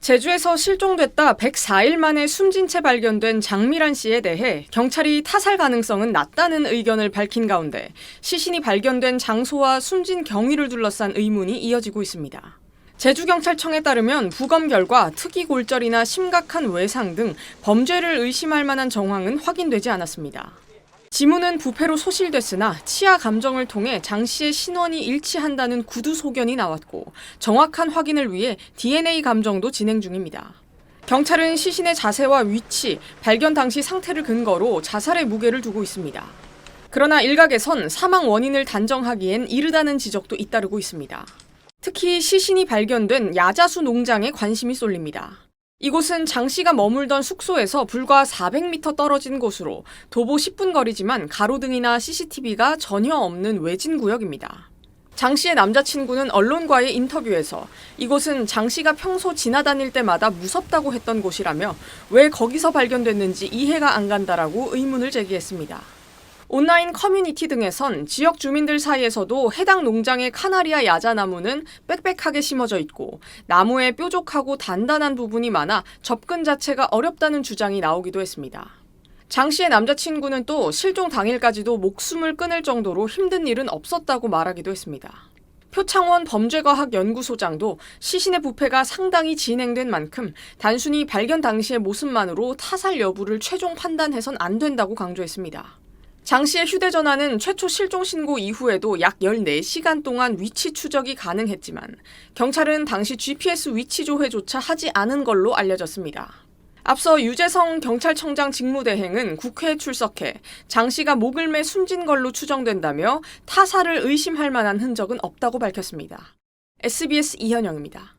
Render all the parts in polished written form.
제주에서 실종됐다 104일 만에 숨진 채 발견된 장미란 씨에 대해 경찰이 타살 가능성은 낮다는 의견을 밝힌 가운데 시신이 발견된 장소와 숨진 경위를 둘러싼 의문이 이어지고 있습니다. 제주경찰청에 따르면 부검 결과 특이 골절이나 심각한 외상 등 범죄를 의심할 만한 정황은 확인되지 않았습니다. 지문은 부패로 소실됐으나 치아 감정을 통해 장 씨의 신원이 일치한다는 구두 소견이 나왔고 정확한 확인을 위해 DNA 감정도 진행 중입니다. 경찰은 시신의 자세와 위치, 발견 당시 상태를 근거로 자살의 무게를 두고 있습니다. 그러나 일각에선 사망 원인을 단정하기엔 이르다는 지적도 잇따르고 있습니다. 특히 시신이 발견된 야자수 농장에 관심이 쏠립니다. 이곳은 장 씨가 머물던 숙소에서 불과 400m 떨어진 곳으로 도보 10분 거리지만 가로등이나 CCTV가 전혀 없는 외진 구역입니다. 장 씨의 남자친구는 언론과의 인터뷰에서 이곳은 장 씨가 평소 지나다닐 때마다 무섭다고 했던 곳이라며 왜 거기서 발견됐는지 이해가 안 간다라고 의문을 제기했습니다. 온라인 커뮤니티 등에선 지역 주민들 사이에서도 해당 농장의 카나리아 야자나무는 빽빽하게 심어져 있고 나무에 뾰족하고 단단한 부분이 많아 접근 자체가 어렵다는 주장이 나오기도 했습니다. 장 씨의 남자친구는 또 실종 당일까지도 목숨을 끊을 정도로 힘든 일은 없었다고 말하기도 했습니다. 표창원 범죄과학연구소장도 시신의 부패가 상당히 진행된 만큼 단순히 발견 당시의 모습만으로 타살 여부를 최종 판단해선 안 된다고 강조했습니다. 장 씨의 휴대전화는 최초 실종 신고 이후에도 약 14시간 동안 위치 추적이 가능했지만 경찰은 당시 GPS 위치 조회조차 하지 않은 걸로 알려졌습니다. 앞서 유재성 경찰청장 직무대행은 국회에 출석해 장 씨가 목을 매 숨진 걸로 추정된다며 타살을 의심할 만한 흔적은 없다고 밝혔습니다. SBS 이현영입니다.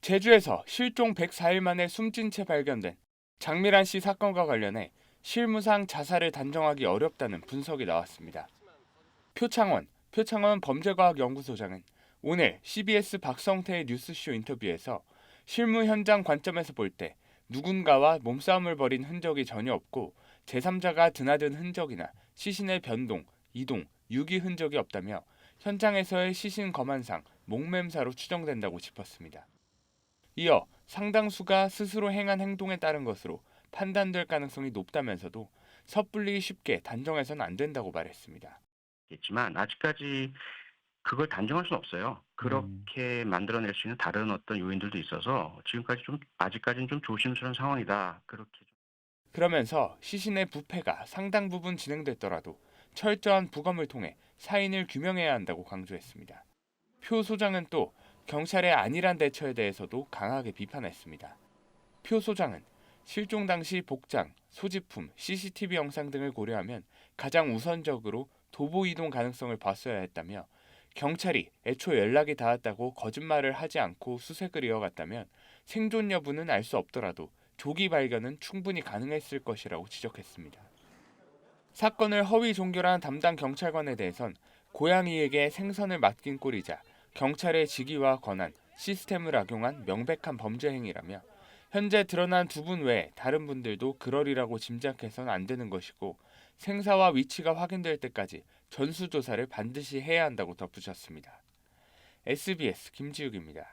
제주에서 실종 104일 만에 숨진 채 발견된 장미란 씨 사건과 관련해 실무상 자살을 단정하기 어렵다는 분석이 나왔습니다. 표창원 범죄과학연구소장은 오늘 CBS 박성태의 뉴스쇼 인터뷰에서 실무 현장 관점에서 볼 때 누군가와 몸싸움을 벌인 흔적이 전혀 없고 제3자가 드나든 흔적이나 시신의 변동, 이동, 유기 흔적이 없다며 현장에서의 시신 검안상 목맴사로 추정된다고 짚었습니다. 이어 상당수가 스스로 행한 행동에 따른 것으로 판단될 가능성이 높다면서도 섣불리 쉽게 단정해서는 안 된다고 말했습니다. 있지만 아직까지 그걸 단정할 수는 없어요. 그렇게 만들어낼 수 있는 다른 어떤 요인들도 있어서 아직까지는 좀 조심스러운 상황이다. 그러면서 시신의 부패가 상당 부분 진행됐더라도 철저한 부검을 통해 사인을 규명해야 한다고 강조했습니다. 표 소장은 또 경찰의 안일한 대처에 대해서도 강하게 비판했습니다. 표 소장은 실종 당시 복장, 소지품, CCTV 영상 등을 고려하면 가장 우선적으로 도보 이동 가능성을 봤어야 했다며 경찰이 애초 연락이 닿았다고 거짓말을 하지 않고 수색을 이어갔다면 생존 여부는 알 수 없더라도 조기 발견은 충분히 가능했을 것이라고 지적했습니다. 사건을 허위 종결한 담당 경찰관에 대해선 고양이에게 생선을 맡긴 꼴이자 경찰의 직위와 권한, 시스템을 악용한 명백한 범죄 행위라며 현재 드러난 두 분 외에 다른 분들도 그러리라고 짐작해서는 안 되는 것이고 생사와 위치가 확인될 때까지 전수조사를 반드시 해야 한다고 덧붙였습니다. SBS 김지욱입니다.